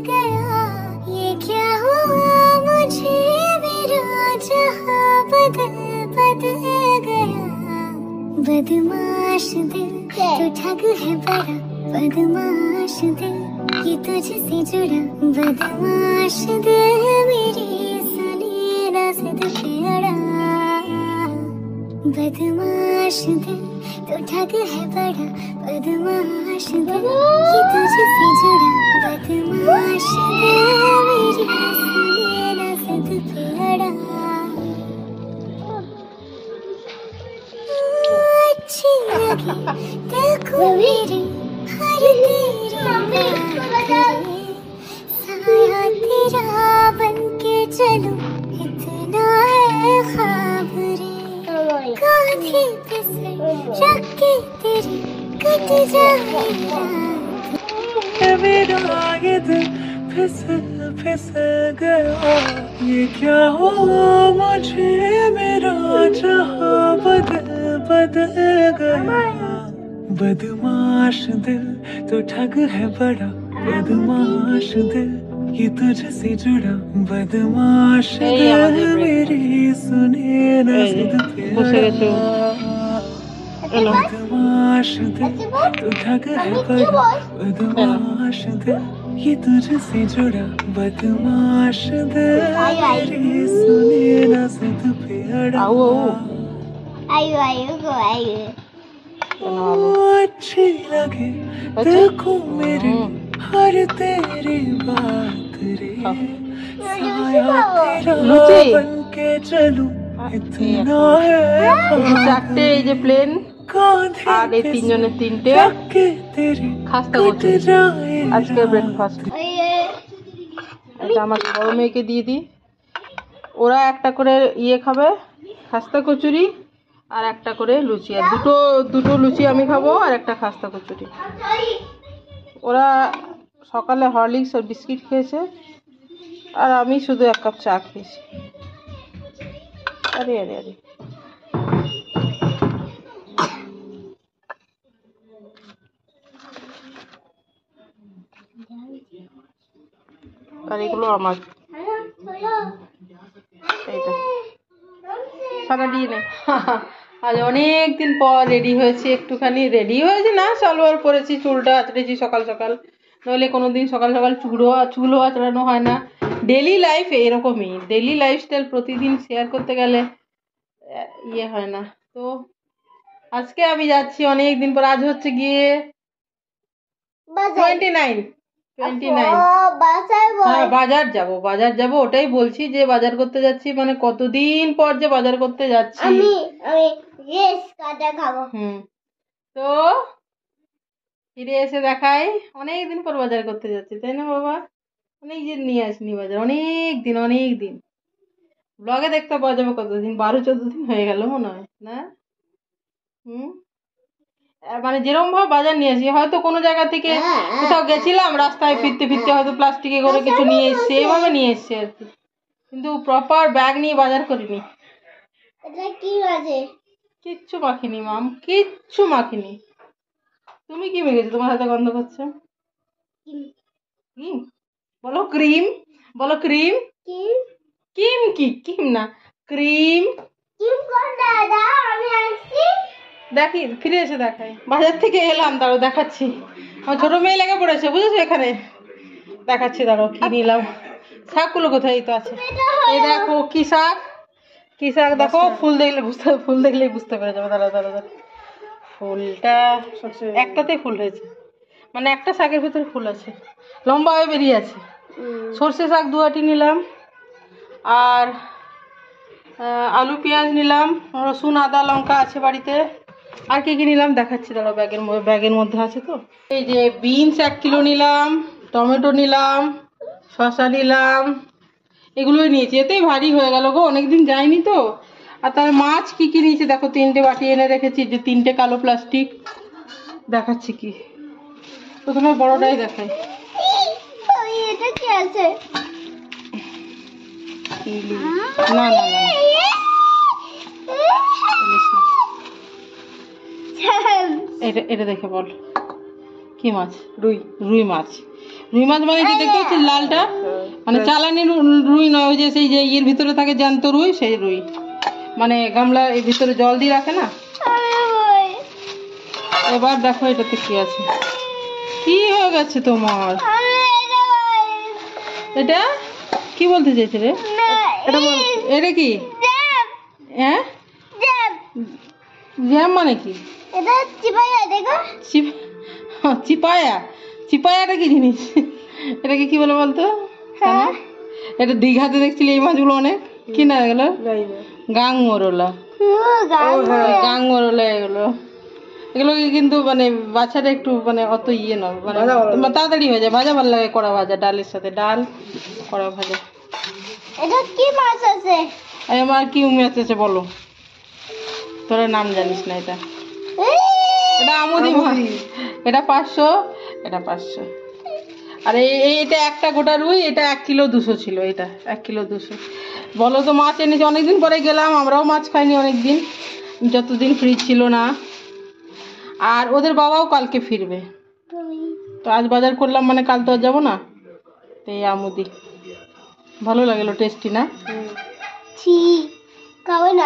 गया, ये क्या हुआ मुझे, मेरा जहां बदल बदल गया। बदमाश दिल तो ठग है बड़ा, बदमाश दिल ये तुझसे जुड़ा। बदमाश दिल मेरी सुने ना जिद पे अड़ा। बदमाश दिल तो ठग है बड़ा, बदमाश दिल ये तुझसे जुड़ा। बदमाश दिल मेरी सुने ना जिद पे अड़ा। अच्छी लगी दिल को मेरी हर तेरी साया तेरा बन के चलूं, इतना है ख्वाब रे। कांधे पे सर रख के तेरी कट जाए रात। मेरा ये दिल फिसल फिसल गया, ये क्या हुआ मुझे, मेरा जहां बदल बदल गया। बदमाश दिल तो ठग है बड़ा, बदमाश दिल ये तुझसे जुड़ा। बदमाश दिल मेरी सुने ना जिद पे अड़ा। बदमाश दिल तो ठग है बड़ा, बदमाश दिल ये तुझसे जुड़ा। बदमाश दिल मेरी सुने ना जिद पे अड़ा। अच्छी लगे दिल को मेरे हर तेरी बात रे। साया तेरा बन के चलूं, इतना है চারটে এই যে প্লেন আর এই তিনজনের তিনটে খাস্তা করছি আজকে ব্রেকফাস্ট। এটা আমার বড় মেয়েকে দিয়ে দিই, ওরা একটা করে ইয়ে খাবে খাস্তা কচুরি আর একটা করে লুচি, আর দুটো লুচি আমি খাবো আর একটা খাস্তা কচুরি। ওরা সকালে হরলিক্স আর বিস্কিট খেয়েছে আর আমি শুধু এক কাপ চা খেয়েছি। আরে আরে আরে আর এগুলো আমার, এইটা সারা দিয়ে নে। আজ অনেক দিন পর রেডি হয়েছি, একটুখানি রেডি হয়েছে না, সালোয়ার পরেছি, চুলটা আঁচড়েছি সকাল সকাল, নইলে কোনোদিন সকাল সকাল চুলও আঁচড়ানো হয় না। ডেলি লাইফ এরকমই, ডেলি লাইফস্টাইল প্রতিদিন শেয়ার করতে গেলে ইয়ে হয় না। তো আজকে আমি যাচ্ছি অনেক দিন পর, আজ হচ্ছে গিয়ে 29। হ্যাঁ বাজার যাব, ওটাই বলছি যে বাজার করতে যাচ্ছি, মানে কতদিন পর যে বাজার করতে যাচ্ছি। তো ফিরে এসে দেখাই অনেকদিন পর বাজার করতে যাচ্ছি, তাই না বাবা? অনেক দিন নিয়ে আসিনি বাজার, অনেক দিন। ব্লগে দেখতে পাওয়া যাবে কতদিন, 12-14 দিন হয়ে গেল মনে হয় না। মানে যেরকম ভাবে বাজার নিয়ে আসি, হয়তো কোনো জায়গা থেকে কোথাও গেছিলাম, রাস্তায় ফিরতে ফিরতে হয়তো প্লাস্টিকে করে কিছু নিয়ে এসছে, এভাবে নিয়ে এসছে আর কি, কিন্তু প্রপার ব্যাগ নিয়ে বাজার করিনি। কিচ্ছু মাখিনি মাম, কিচ্ছু মাখিনি। তুমি কি মেখেছো? তোমার হাতে গন্ধ করছে। ক্রিম বলো, ক্রিম বলো, ক্রিম কিম না ক্রিম। দেখি ফিরে এসে দেখাই, বাজার থেকে এলাম, দাঁড়ো দেখাচ্ছি। আমার ছোট মেয়ে লেগে পড়েছে বুঝেছো, এখানে দেখাচ্ছি, দাঁড়ো কি নিলাম। শাকগুলো কোথায়? তো আছে, এই দেখো কি শাক দেখো, ফুল দেখলেই বুঝতে পেরে যাবে। দাঁড়া ফুলটা একটাতেই ফুল হয়েছে, মানে একটা শাকের ভিতরে ফুল আছে, লম্বা হয়ে বেরিয়ে আছে। সর্ষে শাক 2 আটি নিলাম, আর আলু পেঁয়াজ নিলাম, রসুন আদা লঙ্কা আছে বাড়িতে। আর কি নিলাম দেখাচ্ছি, দাঁড়াও ব্যাগের মধ্যে আছে তো। এই যে বিনস 1 কিলো নিলাম, টমেটো নিলাম, শসা নিলাম, এগুলোই নিয়েছি। এতেই ভারী হয়ে গেল গো, অনেকদিন যায়নি তো। আর তার মাছ কি নিয়েছি দেখো, 3টে বাটি এনে রেখেছি, যে 3টে কালো প্লাস্টিক। দেখাচ্ছি কি, প্রথমে বড়টাই দেখাই। না এটা দেখে বল কি মাছ? রুই। রুই মাছ। রুই মাছ মানে কি দেখতে পাচ্ছিস লালটা? মানে চালানি রুই নয়, ওই যে সেই যে এর ভিতরে থাকে জ্যান্ত রুই, সেই রুই। মানে গামলা এর ভিতরে জল দিয়ে রাখে না। এবার দেখো এটাতে কি আছে। কি হয়ে গেছে তোমার? এটা কি বলতে চাইছে রে? এটা বল, এটা কি? হ্যাঁ জ্যাম মানে কি? এটা চিপায়া দেখো। চিপায়া? চিপায়াটা কি জিনিস? এটাকে কি বলে বলতো? হ্যাঁ এটা দীঘাতে দেখছিলি এই মাছগুলো অনেক, কি না এগুলো? গাংমরোলা। গাংমরোলা এগুলো। এগুলোকে কিন্তু মানে বাচ্চাটা একটু মানে অত ইয়ে নয়, মানে তাড়াতাড়ি হয়ে যায়। ভাজা ভালো লাগে, কড়া ভাজা, ডালের সাথে ডাল কড়া ভাজা। এটা কি মাছ আছে? আমার কি মাছ আছে বলো? তোরা নাম জানিস না। এটা এটা আমুদি মাছ। এটা 500, এটা 500। আর এইটা একটা গোটা রুই, এটা 1 কিলো 200 ছিল। এটা 1 কিলো 200। বলো তো, মাছ এনেছি অনেকদিন পরে গেলাম, আমরাও মাছ খাইনি অনেকদিন, যতদিন ফ্রিজ ছিল না। আর ওদের বাবাও কালকে ফিরবে, তো আজ বাজার করলাম, মানে কাল তো আর যাবো না। তো এই আমুদি ভালো লাগলো, টেস্টি না?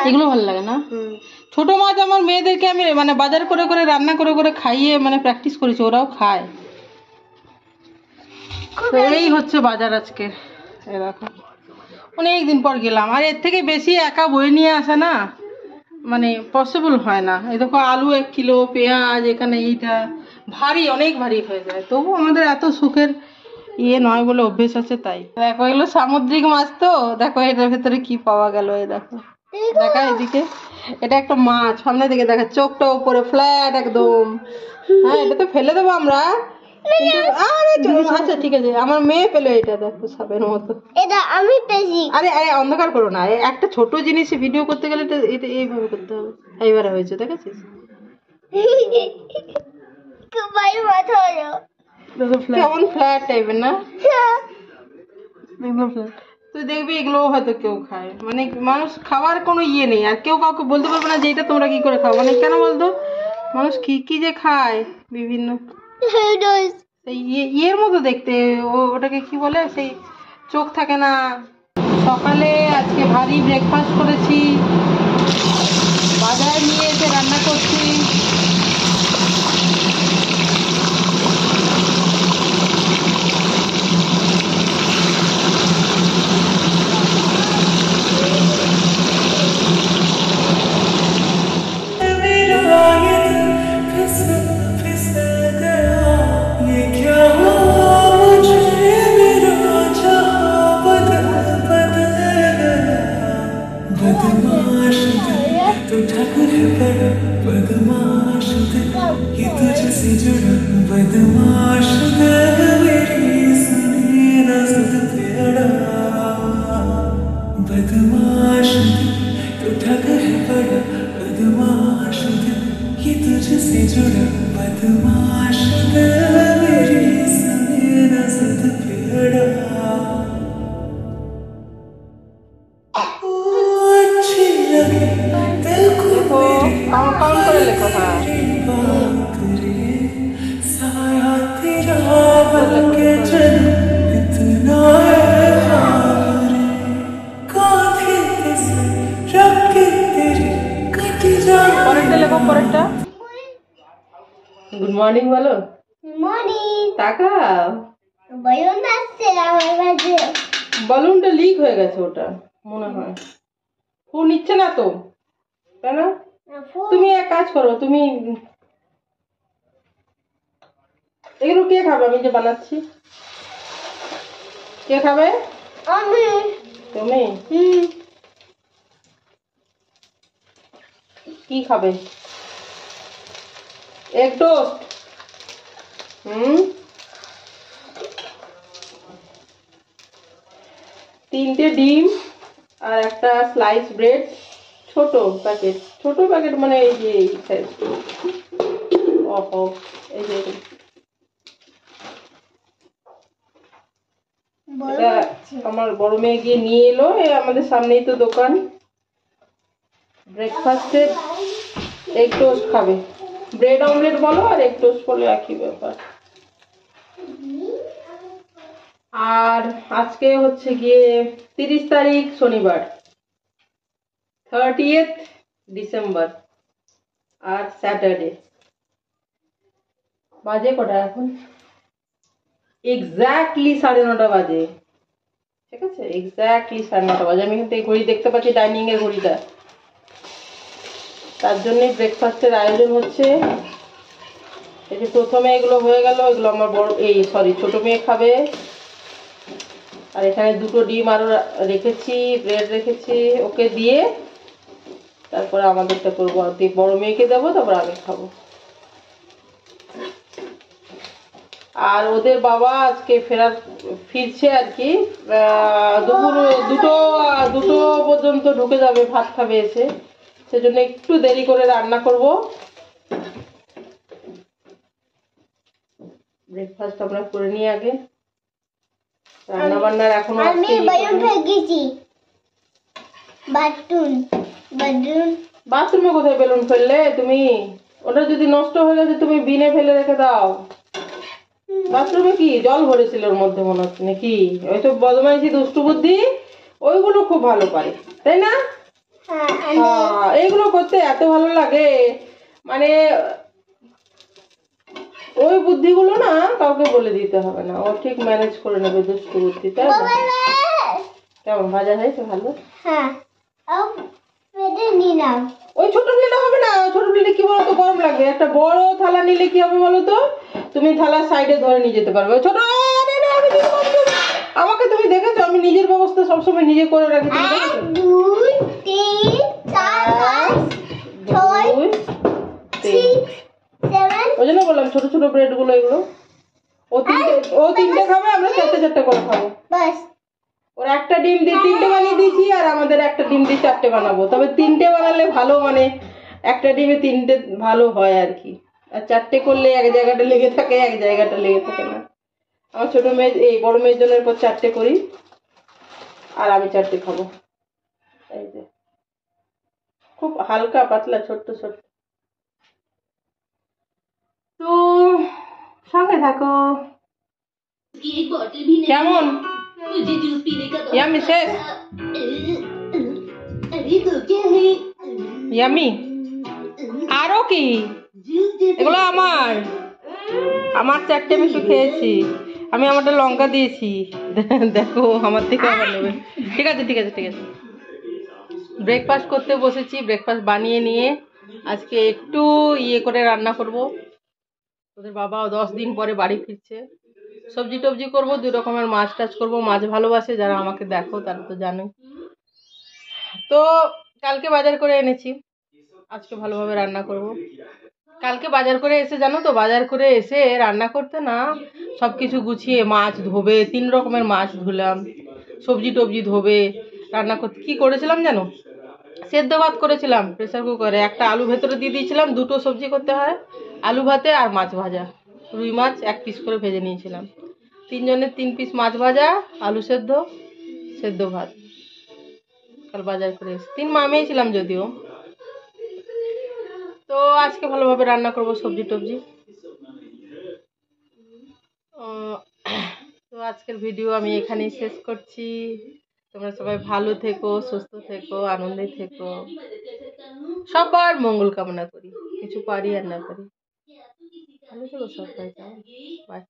এগুলো ভালো লাগে না? ছোট মাছ আমার মেয়েদেরকে আমি মানে বাজার করে করে রান্না করে করে খাইয়ে মানে প্র্যাকটিস করেছি, ওরাও খায়। তো এই হচ্ছে বাজার আজকে। এই দেখো অনেকদিন পর গেলাম, আর এর থেকে বেশি একা বয়ে নিয়ে আসা না মানে পসিবল হয় না। এই দেখো আলু 1 কিলো, পেঁয়াজ এখানে, এইটা ভারী, অনেক ভারী হয়ে যায়। তবু আমাদের এত সুখের ইয়ে নয় বলে অভ্যেস আছে তাই। দেখো এগুলো সামুদ্রিক মাছ তো। দেখো এটার ভেতরে কি পাওয়া গেল, এই দেখো, দেখা এদিকে। এটা একটা মাছ, সামনে দিকে দেখা, চোখটা উপরে ফ্ল্যাট একদম। হ্যাঁ এটা তো ফেলে দেবো আমরা, আচ্ছা ঠিক আছে। আমার মেয়ে পেলো এটা, দেখো সাপের মতো। এটা আমি পেয়েছি। আরে আরে অন্ধকার করো না, একটা ছোট জিনিস ভিডিও করতে গেলে এটা এইভাবে করতে হবে। এইবারে হয়েছে, দেখেছিস? কেমন ফ্ল্যাট টাইপের না? একদম ফ্ল্যাট। তুই দেখবি এগুলো হয়তো কেউ খায়, মানে মানুষ খাওয়ার কোনো ইয়ে নেই, আর কেউ কাউকে বলতে পারবে না যে এটা তোমরা কি করে খাও। মানে কেন বলতো, মানুষ কি কি যে খায় বিভিন্ন সেই ইয়ের মতো দেখতে। ওটাকে কি বলে, সেই চোখ থাকে না। সকালে আজকে ভারী ব্রেকফাস্ট করেছি, বাজার নিয়ে এসে রান্না করছি। बदमाश दिल तो ठाकुर है बड़ा बदमाश दिल, ये तुझसे जुड़ा बदमाश दिल, मेरी सुनी ना सुध पे अड़ा। बदमाश दिल तो ठाकुर है बड़ा बदमाश दिल, ये तुझसे जुड़ा बदमाश दिल, मेरी सुनी ना सुध पे अड़ा। কাউন্ট করে লেখো। হ্যাঁ পরেরটা লেখো, পরেরটা। গুড মর্নিং বলো। মর্নিং। তাকাও, বলুন আসছে আমার কাছে। বালুনটা লিক হয়ে গেছে, ওটা মনে হয়। ও নিচ্ছে না তো, তাই না? তুমি এক কাজ করো, তুমি এগুলো কে খাবে? আমি যে বানাচ্ছি, কে খাবে? আমি। তুমি? কি খাবে? Egg toast. তিনটে ডিম আর একটা স্লাইস ব্রেড, ছোট প্যাকেট মানে এই যে এই সাইজ। ওহো, এই যে এটা আমার বড় মেয়ে গিয়ে নিয়ে এলো, আমাদের সামনেই তো দোকান। ব্রেকফাস্টে এগ টোস্ট খাবে, ব্রেড অমলেট বলো আর এগ টোস্ট বলো একই ব্যাপার। আর আজকে হচ্ছে গিয়ে 30 তারিখ শনিবার, 30th ডিসেম্বর, আর স্যাটারডে। বাজে কটা এখন? এক্স্যাক্টলি 9:30 বাজে। ঠিক আছে, এক্স্যাক্টলি 9:30 বাজে। আমি কিন্তু এই ঘড়ি দেখতে পাচ্ছি, ডাইনিং এর ঘড়িটা। তার জন্যই ব্রেকফাস্টের আয়োজন হচ্ছে। এই যে প্রথমে এগুলো হয়ে গেল, এগুলো আমার ছোট মেয়ে খাবে। আর এখানে 2টো ডিম আরো রেখেছি, ব্রেড রেখেছি, ওকে দিয়ে তারপরে আমাদেরটা করবো। বড় মেয়েকে দেবো, তারপর আমি খাবো। আর ওদের বাবা আজকে ফিরছে আর কি, দুপুর 2টো পর্যন্ত ঢুকে যাবে, ভাত খাবে এসে। সেজন্য একটু দেরি করে রান্না করব। ব্রেকফাস্ট আমরা করে নিই আগে। রান্না বান্নার এখনো আমি বায়ুন ফেলেছি। বাথরুমে কোথায় বেলুন ফেললে তুমি? ওটা যদি নষ্ট হয়ে গেছে তুমি বিনে ফেলে রেখে দাও। বাথরুমে কি জল ভরেছিল ওর মধ্যে মনে হচ্ছে নাকি? ওইসব বদমাইশি দুষ্টু বুদ্ধি ওইগুলো খুব ভালো পারে, তাই না? হ্যাঁ, এইগুলো করতে এত ভালো লাগে। মানে ওই বুদ্ধিগুলো না কাউকে বলে দিতে হবে না, ও ঠিক ম্যানেজ করে নেবে দুষ্টু বুদ্ধি। তাই না? কেমন ভাজা হয়েছে? ভালো। হ্যাঁ, ওই ছোট প্লেটে হবে না। ছোট প্লেটে কি বলতো, গরম লাগবে। একটা বড় থালা নিলে কি হবে বলতো, তুমি থালা সাইডে ধরে নিয়ে যেতে পারবে। ছোট আমাকে তুমি দেখেছো আমি নিজের ব্যবস্থা সবসময় নিজে করে রাখি। 1 2 3 4 5 6 7। ওই জন্য বললাম ছোট ছোট ব্রেড গুলো এগুলো। ও তিনটে খাবে, আমরা চারটে করে খাবো। ওর একটা ডিম দিয়ে 3টে বানিয়ে দিয়েছি, আর আমাদের একটা ডিম দিয়ে 4টে বানাবো। তবে 3টে বানালে ভালো, মানে একটা ডিমে 3টে ভালো হয় আর কি। আর 4টে করলে এক জায়গাটা লেগে থাকে, এক জায়গাটা লেগে থাকে না। আমার ছোট মেয়ে, বড় মেয়ের জন্য এরপর 4টে করি, আর আমি 4টে খাবো। এই যে খুব হালকা পাতলা ছোট্ট ছোট্ট। তো সঙ্গে থাকো। কেমন ইয়ামি? শেষ ইয়ামি? আরো কি? এগুলো আমার 4টে আমি একটু খেয়েছি। আমি আমারটা লঙ্কা দিয়েছি। দেখো আমার থেকে আবার নেবে। ঠিক আছে ঠিক আছে ঠিক আছে। ব্রেকফাস্ট করতে বসেছি। ব্রেকফাস্ট বানিয়ে নিয়ে আজকে একটু করে রান্না করব। ওদের বাবা 10 দিন পরে বাড়ি ফিরছে। সবজি টবজি করবো, 2 রকমের মাছ টাছ করবো। মাছ ভালোবাসে যারা আমাকে দেখো তারা তো জানোই। তো কালকে বাজার করে এনেছি, আজকে ভালোভাবে রান্না করব। কালকে বাজার করে এসে জানো তো, বাজার করে এসে রান্না করতে না সবকিছু গুছিয়ে মাছ ধোবে, 3 রকমের মাছ ধুলাম, সবজি টবজি ধোবে, রান্না করতে কি করেছিলাম জানো? সেদ্ধ ভাত করেছিলাম প্রেসার কুকারে। একটা আলু ভেতরে দিয়ে দিয়েছিলাম, 2টো সবজি করতে হয়, আলু ভাতে আর মাছ ভাজা। রুই মাছ 1 পিস করে ভেজে নিয়েছিলাম। 3 জনের 3 পিস মাছ ভাজা, আলু সেদ্ধ, সেদ্ধ ভাত। কাল বাজার করে এসে 3 মামেই ছিলাম যদিও। তো আজকে ভালোভাবে রান্না করব সবজি টবজি। তো আজকের ভিডিও আমি এখানেই শেষ করছি। তোমরা সবাই ভালো থেকো, সুস্থ থেকো, আনন্দে থেকো। সবার মঙ্গল কামনা করি, কিছু পারি আর না পারি। ভালো থেকো সবাই। বাই।